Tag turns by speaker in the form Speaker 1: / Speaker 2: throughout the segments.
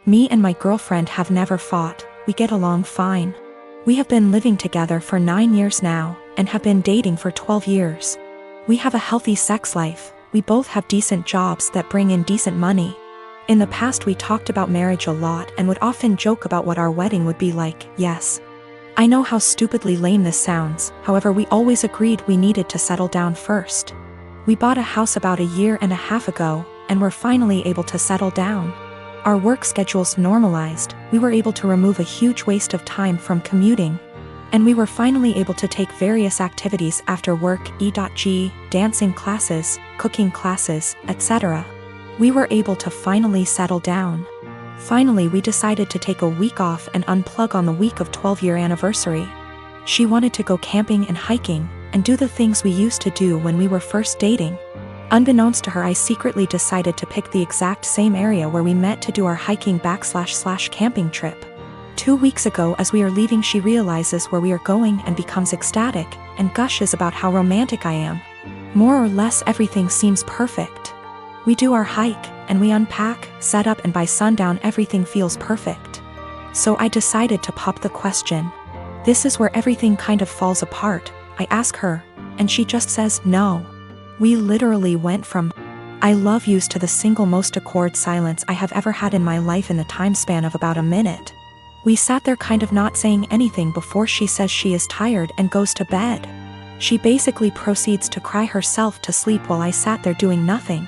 Speaker 1: Me and my girlfriend have never fought, we get along fine. We have been living together for 9 years now, and have been dating for 12 years. We have a healthy sex life, we both have decent jobs that bring in decent money. In the past we talked about marriage a lot and would often joke about what our wedding would be like. Yes, I know how stupidly lame this sounds, however we always agreed we needed to settle down first. We bought a house about 1.5 years ago, and were finally able to settle down. Our work schedules normalized, we were able to remove a huge waste of time from commuting. And we were finally able to take various activities after work, e.g., dancing classes, cooking classes, etc. We were able to finally settle down. Finally we decided to take a week off and unplug on the week of 12-year anniversary. She wanted to go camping and hiking, and do the things we used to do when we were first dating. Unbeknownst to her, I secretly decided to pick the exact same area where we met to do our hiking / camping trip. 2 weeks ago as we are leaving she realizes where we are going and becomes ecstatic, and gushes about how romantic I am. More or less everything seems perfect. We do our hike, and we unpack, set up, and by sundown everything feels perfect. So I decided to pop the question. This is where everything kind of falls apart. I ask her, and she just says no. We literally went from I love yous to the single most awkward silence I have ever had in my life in the time span of about a minute. We sat there kind of not saying anything before she says she is tired and goes to bed. She basically proceeds to cry herself to sleep while I sat there doing nothing.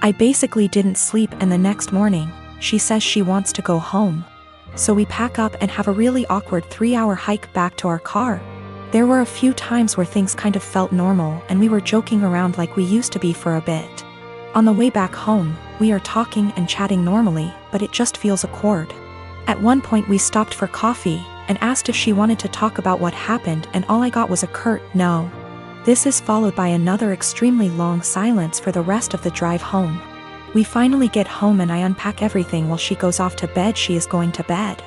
Speaker 1: I basically didn't sleep, and the next morning, she says she wants to go home. So we pack up and have a really awkward 3-hour hike back to our car. There were a few times where things kind of felt normal and we were joking around like we used to be for a bit. On the way back home, we are talking and chatting normally, but it just feels awkward. At one point we stopped for coffee, and asked if she wanted to talk about what happened, and all I got was a curt no. This is followed by another extremely long silence for the rest of the drive home. We finally get home and I unpack everything while she goes off to bed. She is going to bed.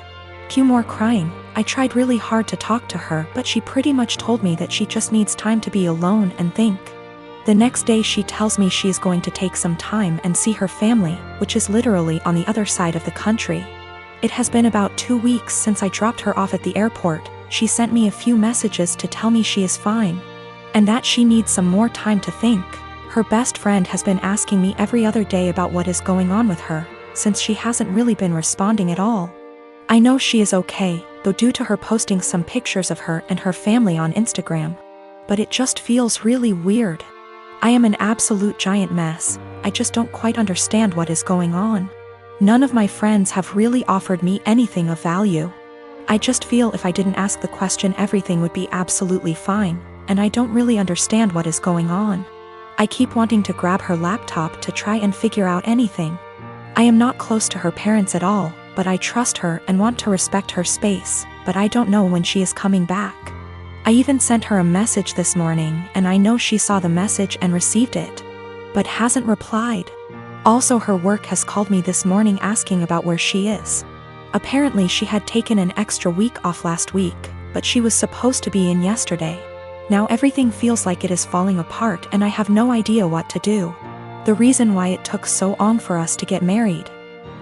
Speaker 1: Cue more crying. I tried really hard to talk to her, but she pretty much told me that she just needs time to be alone and think. The next day she tells me she is going to take some time and see her family, which is literally on the other side of the country. It has been about 2 weeks since I dropped her off at the airport. She sent me a few messages to tell me she is fine, and that she needs some more time to think. Her best friend has been asking me every other day about what is going on with her, since she hasn't really been responding at all. I know she is okay, though, due to her posting some pictures of her and her family on Instagram. But it just feels really weird. I am an absolute giant mess. I just don't quite understand what is going on. None of my friends have really offered me anything of value. I just feel if I didn't ask the question everything would be absolutely fine, and I don't really understand what is going on. I keep wanting to grab her laptop to try and figure out anything. I am not close to her parents at all, but I trust her and want to respect her space, but I don't know when she is coming back. I even sent her a message this morning, and I know she saw the message and received it, but hasn't replied. Also, her work has called me this morning asking about where she is. Apparently she had taken an extra week off last week, but she was supposed to be in yesterday. Now everything feels like it is falling apart and I have no idea what to do. The reason why it took so long for us to get married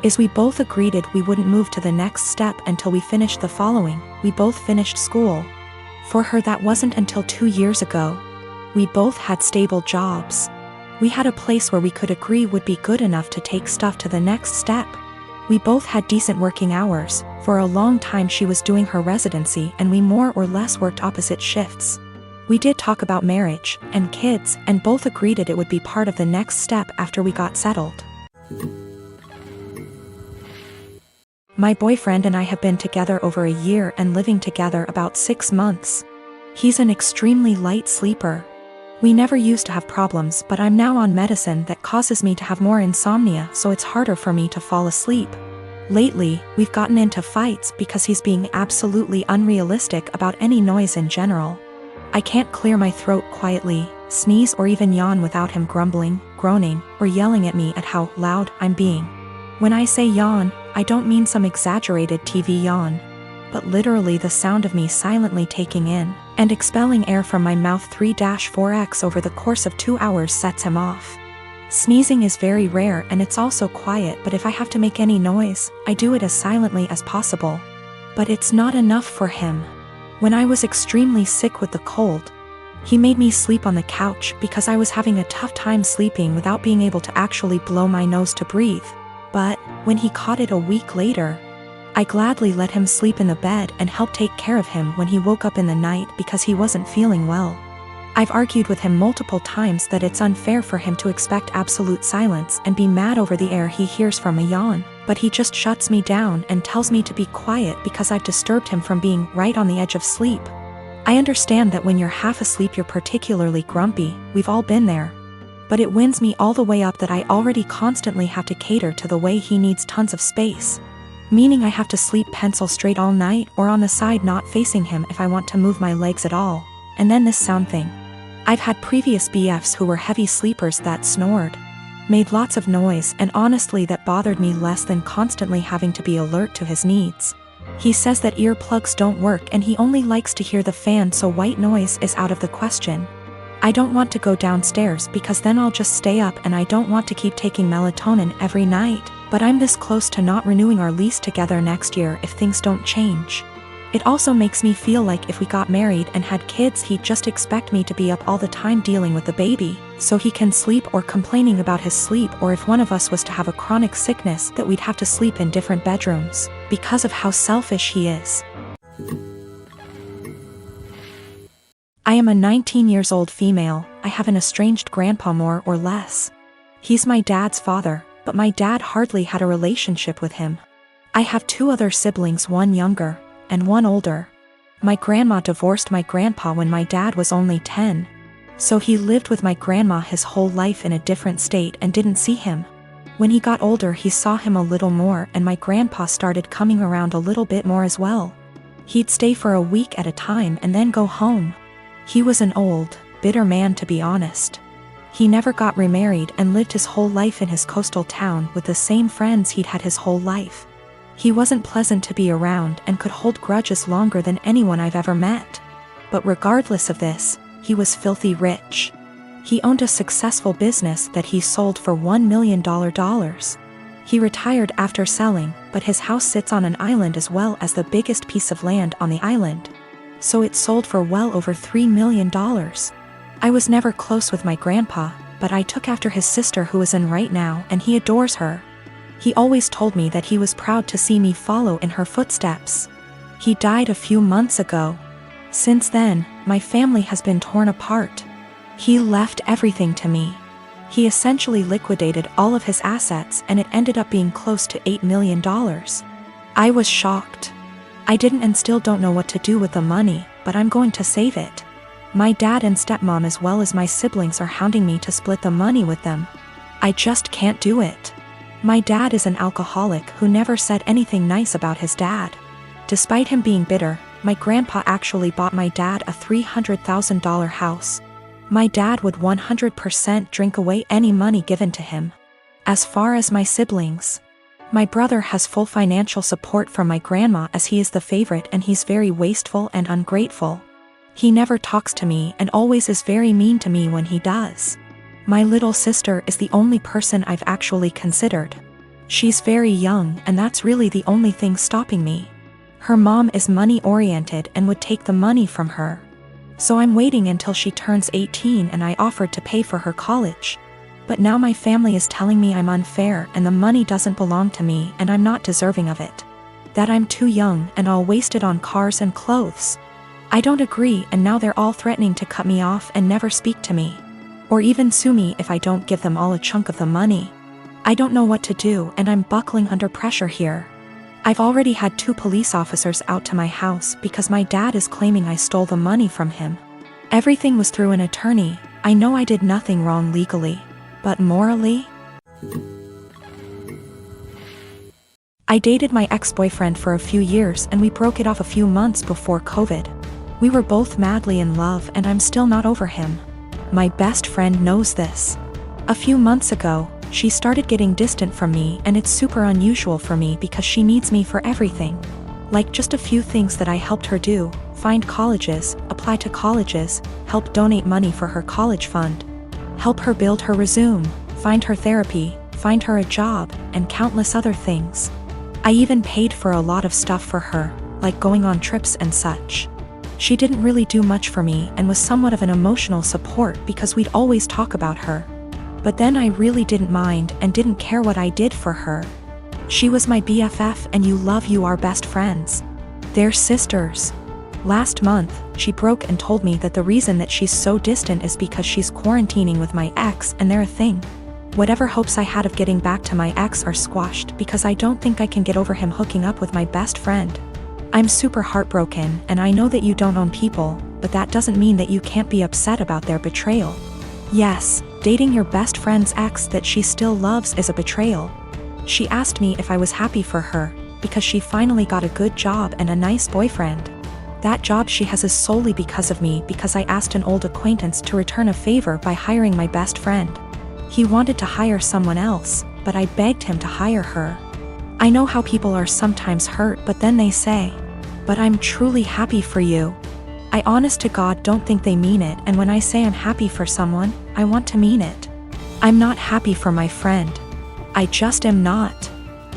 Speaker 1: is we both agreed we wouldn't move to the next step until we finished the following. We both finished school. For her that wasn't until 2 years ago. We both had stable jobs. We had a place where we could agree would be good enough to take stuff to the next step. We both had decent working hours. For a long time she was doing her residency and we more or less worked opposite shifts. We did talk about marriage and kids, and both agreed it would be part of the next step after we got settled. My boyfriend and I have been together over 1 year and living together about 6 months. He's an extremely light sleeper. We never used to have problems, but I'm now on medicine that causes me to have more insomnia, so it's harder for me to fall asleep. Lately, we've gotten into fights because he's being absolutely unrealistic about any noise in general. I can't clear my throat quietly, sneeze, or even yawn without him grumbling, groaning, or yelling at me at how loud I'm being. When I say yawn, I don't mean some exaggerated TV yawn, but literally the sound of me silently taking in and expelling air from my mouth 3-4x over the course of 2 hours sets him off. Sneezing is very rare and it's also quiet, but if I have to make any noise, I do it as silently as possible. But it's not enough for him. When I was extremely sick with the cold, he made me sleep on the couch because I was having a tough time sleeping without being able to actually blow my nose to breathe. But when he caught it a week later, I gladly let him sleep in the bed and helped take care of him when he woke up in the night because he wasn't feeling well. I've argued with him multiple times that it's unfair for him to expect absolute silence and be mad over the air he hears from a yawn, but he just shuts me down and tells me to be quiet because I've disturbed him from being right on the edge of sleep. I understand that when you're half asleep you're particularly grumpy, we've all been there. But it winds me all the way up that I already constantly have to cater to the way he needs tons of space. Meaning I have to sleep pencil straight all night or on the side not facing him if I want to move my legs at all. And then this sound thing. I've had previous BFs who were heavy sleepers that snored, made lots of noise, and honestly that bothered me less than constantly having to be alert to his needs. He says that earplugs don't work and he only likes to hear the fan, so white noise is out of the question. I don't want to go downstairs because then I'll just stay up, and I don't want to keep taking melatonin every night, but I'm this close to not renewing our lease together next year if things don't change. It also makes me feel like if we got married and had kids he'd just expect me to be up all the time dealing with the baby, so he can sleep, or complaining about his sleep, or if one of us was to have a chronic sickness that we'd have to sleep in different bedrooms, because of how selfish he is. I am a 19-year-old female. I have an estranged grandpa more or less. He's my dad's father, but my dad hardly had a relationship with him. I have 2 other siblings, one younger and one older. My grandma divorced my grandpa when my dad was only 10. So he lived with my grandma his whole life in a different state and didn't see him. When he got older he saw him a little more, and my grandpa started coming around a little bit more as well. He'd stay for a week at a time and then go home. He was an old, bitter man, to be honest. He never got remarried and lived his whole life in his coastal town with the same friends he'd had his whole life. He wasn't pleasant to be around and could hold grudges longer than anyone I've ever met. But regardless of this, he was filthy rich. He owned a successful business that he sold for $1 million. He retired after selling, but his house sits on an island as well as the biggest piece of land on the island. So it sold for well over $3 million. I was never close with my grandpa, but I took after his sister who is in right now, and he adores her. He always told me that he was proud to see me follow in her footsteps. He died a few months ago. Since then, my family has been torn apart. He left everything to me. He essentially liquidated all of his assets, and it ended up being close to $8 million. I was shocked. I didn't and still don't know what to do with the money, but I'm going to save it. My dad and stepmom as well as my siblings are hounding me to split the money with them. I just can't do it. My dad is an alcoholic who never said anything nice about his dad. Despite him being bitter, my grandpa actually bought my dad a $300,000 house. My dad would 100% drink away any money given to him. As far as my siblings, my brother has full financial support from my grandma as he is the favorite, and he's very wasteful and ungrateful. He never talks to me and always is very mean to me when he does. My little sister is the only person I've actually considered. She's very young, and that's really the only thing stopping me. Her mom is money-oriented and would take the money from her. So I'm waiting until she turns 18, and I offered to pay for her college. But now my family is telling me I'm unfair and the money doesn't belong to me and I'm not deserving of it. That I'm too young and I'll waste it on cars and clothes. I don't agree, and now they're all threatening to cut me off and never speak to me. Or even sue me if I don't give them all a chunk of the money. I don't know what to do, and I'm buckling under pressure here. I've already had 2 police officers out to my house because my dad is claiming I stole the money from him. Everything was through an attorney. I know I did nothing wrong legally, but morally? I dated my ex-boyfriend for a few years and we broke it off a few months before COVID. We were both madly in love and I'm still not over him. My best friend knows this. A few months ago, she started getting distant from me, and it's super unusual for me because she needs me for everything. Like just a few things that I helped her do: find colleges, apply to colleges, help donate money for her college fund, help her build her resume, find her therapy, find her a job, and countless other things. I even paid for a lot of stuff for her, like going on trips and such. She didn't really do much for me and was somewhat of an emotional support because we'd always talk about her. But then I really didn't mind and didn't care what I did for her. She was my BFF and you are best friends. They're sisters. Last month, she broke and told me that the reason that she's so distant is because she's quarantining with my ex and they're a thing. Whatever hopes I had of getting back to my ex are squashed because I don't think I can get over him hooking up with my best friend. I'm super heartbroken and I know that you don't own people, but that doesn't mean that you can't be upset about their betrayal. Yes, dating your best friend's ex that she still loves is a betrayal. She asked me if I was happy for her, because she finally got a good job and a nice boyfriend. That job she has is solely because of me because I asked an old acquaintance to return a favor by hiring my best friend. He wanted to hire someone else, but I begged him to hire her. I know how people are sometimes hurt but then they say, "But I'm truly happy for you." I honest to God don't think they mean it, and when I say I'm happy for someone, I want to mean it. I'm not happy for my friend. I just am not.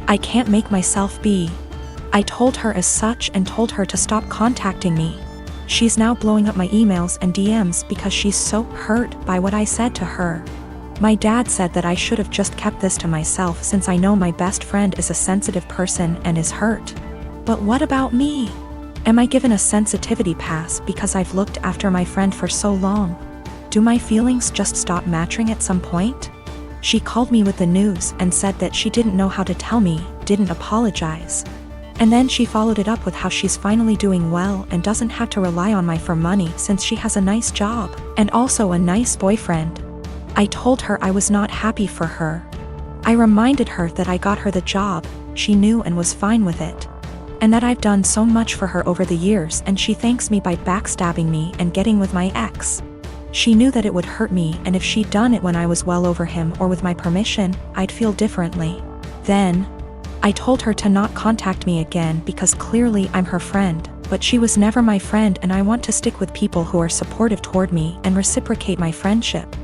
Speaker 1: I can't make myself be. I told her as such and told her to stop contacting me. She's now blowing up my emails and DMs because she's so hurt by what I said to her. My dad said that I should have just kept this to myself since I know my best friend is a sensitive person and is hurt. But what about me? Am I given a sensitivity pass because I've looked after my friend for so long? Do my feelings just stop matching at some point? She called me with the news and said that she didn't know how to tell me, didn't apologize. And then she followed it up with how she's finally doing well and doesn't have to rely on me for money since she has a nice job, and also a nice boyfriend. I told her I was not happy for her. I reminded her that I got her the job, she knew and was fine with it. And that I've done so much for her over the years and she thanks me by backstabbing me and getting with my ex. She knew that it would hurt me and if she'd done it when I was well over him or with my permission, I'd feel differently. Then, I told her to not contact me again because clearly I'm her friend, but she was never my friend and I want to stick with people who are supportive toward me and reciprocate my friendship.